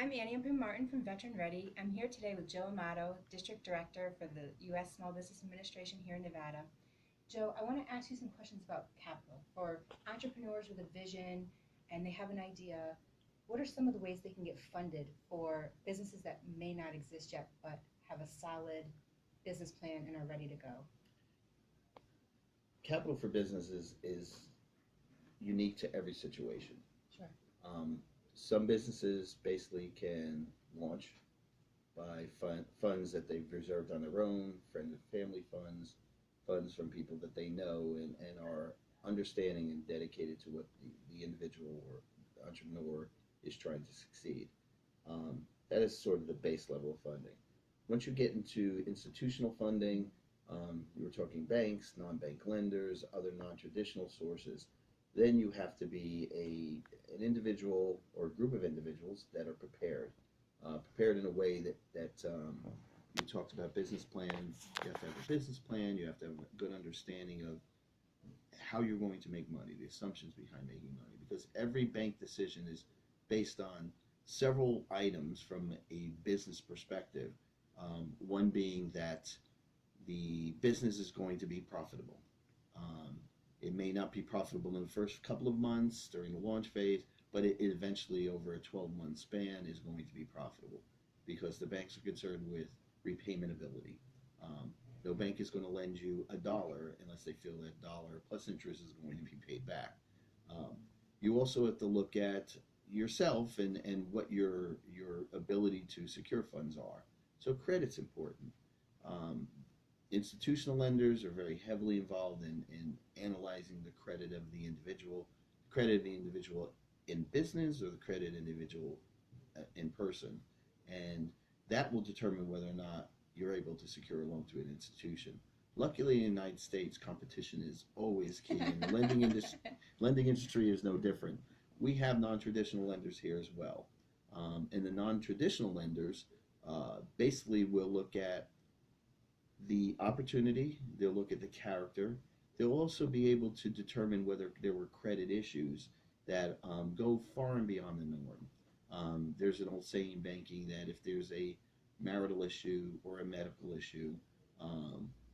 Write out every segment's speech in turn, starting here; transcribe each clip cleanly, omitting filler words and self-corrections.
I'm Annie M. Martin from Veteran Ready. I'm here today with Joe Amato, District Director for the U.S. Small Business Administration here in Nevada. Joe, I want to ask you some questions about capital. For entrepreneurs with a vision and they have an idea, what are some of the ways they can get funded for businesses that may not exist yet but have a solid business plan and are ready to go? Capital for businesses is unique to every situation. Sure. Um, some businesses basically can launch by funds that they've reserved on their own, friends and family funds, funds from people that they know and are understanding and dedicated to what the individual or entrepreneur is trying to succeed. That is sort of the base level of funding. Once you get into institutional funding, you were talking banks, non-bank lenders, other non-traditional sources, then you have to be an individual or a group of individuals that are prepared in a way that you talked about business plan. You have to have a business plan. You have to have a good understanding of how you're going to make money, the assumptions behind making money, because every bank decision is based on several items from a business perspective. One being that the business is going to be profitable. It may not be profitable in the first couple of months during the launch phase, but it eventually, over a 12-month span, is going to be profitable because the banks are concerned with repayment ability. No bank is going to lend you $1 unless they feel that dollar plus interest is going to be paid back. You also have to look at yourself and what your ability to secure funds are. So credit's important. Institutional lenders are very heavily involved in analyzing the credit of the individual, in business or the credit individual in person, and that will determine whether or not you're able to secure a loan to an institution. Luckily, in the United States, competition is always key, and the lending industry is no different. We have non-traditional lenders here as well, and the non-traditional lenders basically will look at the opportunity, they'll look at the character, they'll also be able to determine whether there were credit issues that go far and beyond the norm. There's an old saying in banking that if there's a marital issue or a medical issue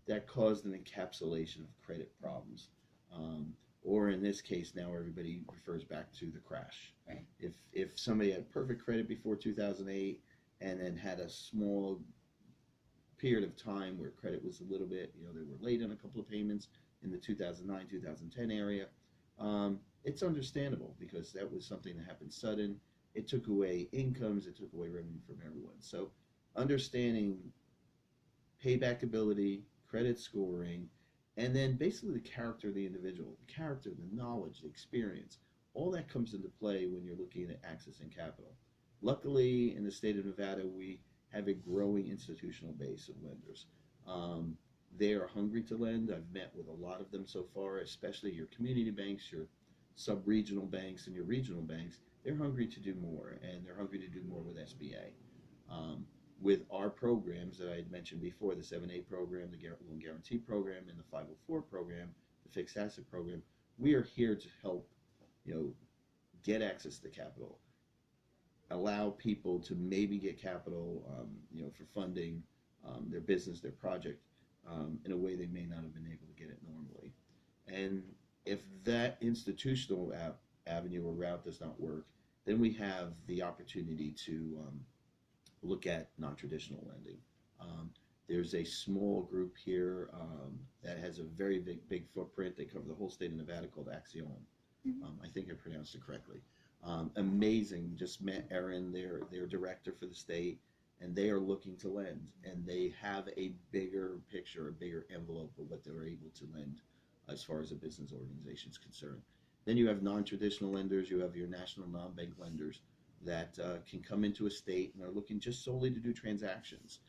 that caused an encapsulation of credit problems, or in this case now everybody refers back to the crash. Right. If somebody had perfect credit before 2008 and then had a small period of time where credit was a little bit, they were late on a couple of payments in the 2009, 2010 area. It's understandable because that was something that happened sudden. It took away incomes, it took away revenue from everyone. So understanding payback ability, credit scoring, and then basically the character of the individual, the character, the knowledge, the experience, all that comes into play when you're looking at accessing capital. Luckily, in the state of Nevada, we have a growing institutional base of lenders. They are hungry to lend. I've met with a lot of them so far, especially your community banks, your sub-regional banks, and your regional banks. They're hungry to do more, and they're hungry to do more with SBA. With our programs that I had mentioned before, the 7A program, the Loan Guarantee program, and the 504 program, the Fixed Asset program, we are here to help get access to capital, allow people to maybe get capital, for funding their business, their project, in a way they may not have been able to get it normally. And if that institutional avenue or route does not work, then we have the opportunity to look at non-traditional lending. There's a small group here that has a very big footprint. They cover the whole state of Nevada, called Axiom. I think I pronounced it correctly. Amazing. Just met Erin, their director for the state, and they are looking to lend, and they have a bigger picture, a bigger envelope of what they're able to lend as far as a business organization is concerned. Then you have non-traditional lenders. You have your national non-bank lenders that can come into a state and are looking just solely to do transactions.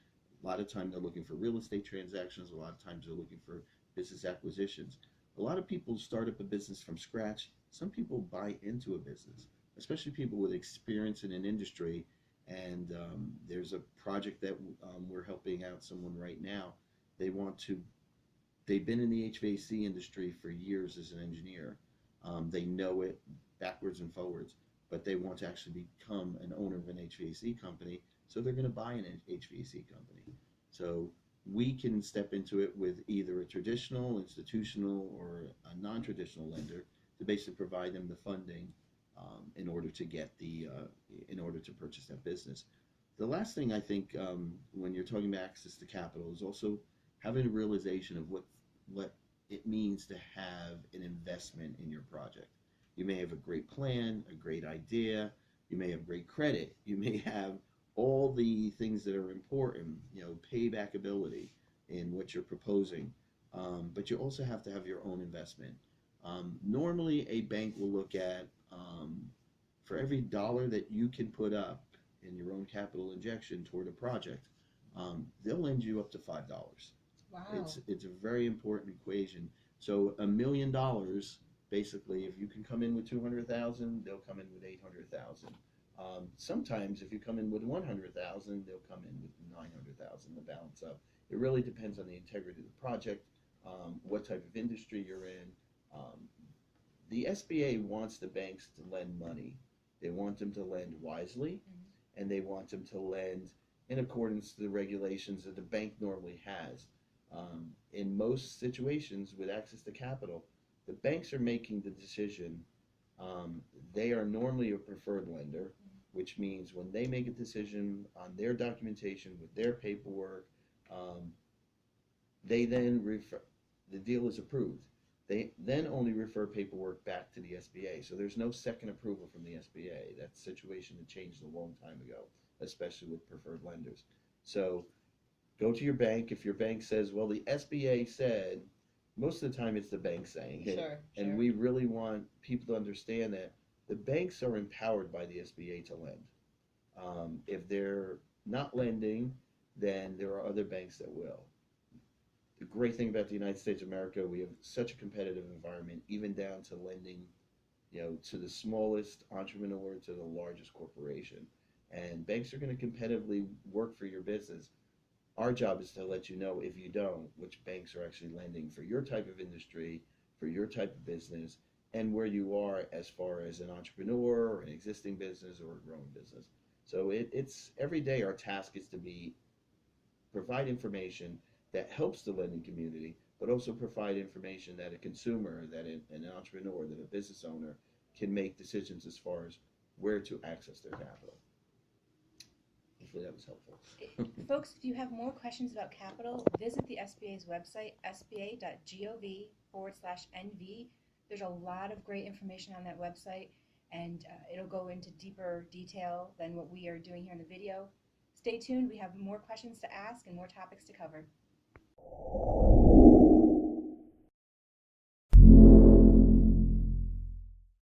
A lot of times they're looking for real estate transactions. A lot of times they're looking for business acquisitions. A lot of people start up a business from scratch. Some people buy into a business, especially people with experience in an industry. And there's a project that we're helping out someone right now. They've been in the HVAC industry for years as an engineer. They know it backwards and forwards, but they want to actually become an owner of an HVAC company, so they're going to buy an HVAC company. So we can step into it with either a traditional, institutional, or a non-traditional lender to basically provide them the funding in order to get in order to purchase that business. The last thing I think when you're talking about access to capital is also having a realization of what it means to have an investment in your project. You may have a great plan, a great idea, you may have great credit, you may have all the things that are important, payback ability in what you're proposing, but you also have to have your own investment. Normally, a bank will look at for every dollar that you can put up in your own capital injection toward a project, they'll lend you up to $5. Wow. It's a very important equation. So $1 million, basically, if you can come in with 200,000, they'll come in with 800,000. Sometimes if you come in with 100,000, they'll come in with 900,000 to balance up. It really depends on the integrity of the project, what type of industry you're in. The SBA wants the banks to lend money. They want them to lend wisely, and they want them to lend in accordance to the regulations that the bank normally has. In most situations with access to capital, the banks are making the decision. They are normally a preferred lender, which means when they make a decision on their documentation with their paperwork, they then the deal is approved. They then only refer paperwork back to the SBA. So there's no second approval from the SBA. That situation had changed a long time ago, especially with preferred lenders. So go to your bank. If your bank says, well, the SBA said, most of the time it's the bank saying it. Sure. And we really want people to understand that the banks are empowered by the SBA to lend. If they're not lending, then there are other banks that will. The great thing about the United States of America, we have such a competitive environment, even down to lending, to the smallest entrepreneur to the largest corporation. And banks are going to competitively work for your business. Our job is to let you know, if you don't, which banks are actually lending for your type of industry, for your type of business, and where you are as far as an entrepreneur or an existing business or a growing business. So it's every day our task is to provide information that helps the lending community, but also provide information that a consumer, that an entrepreneur, that a business owner can make decisions as far as where to access their capital. Hopefully that was helpful. Folks, if you have more questions about capital, visit the SBA's website, sba.gov/NV. There's a lot of great information on that website, and it'll go into deeper detail than what we are doing here in the video. Stay tuned. We have more questions to ask and more topics to cover.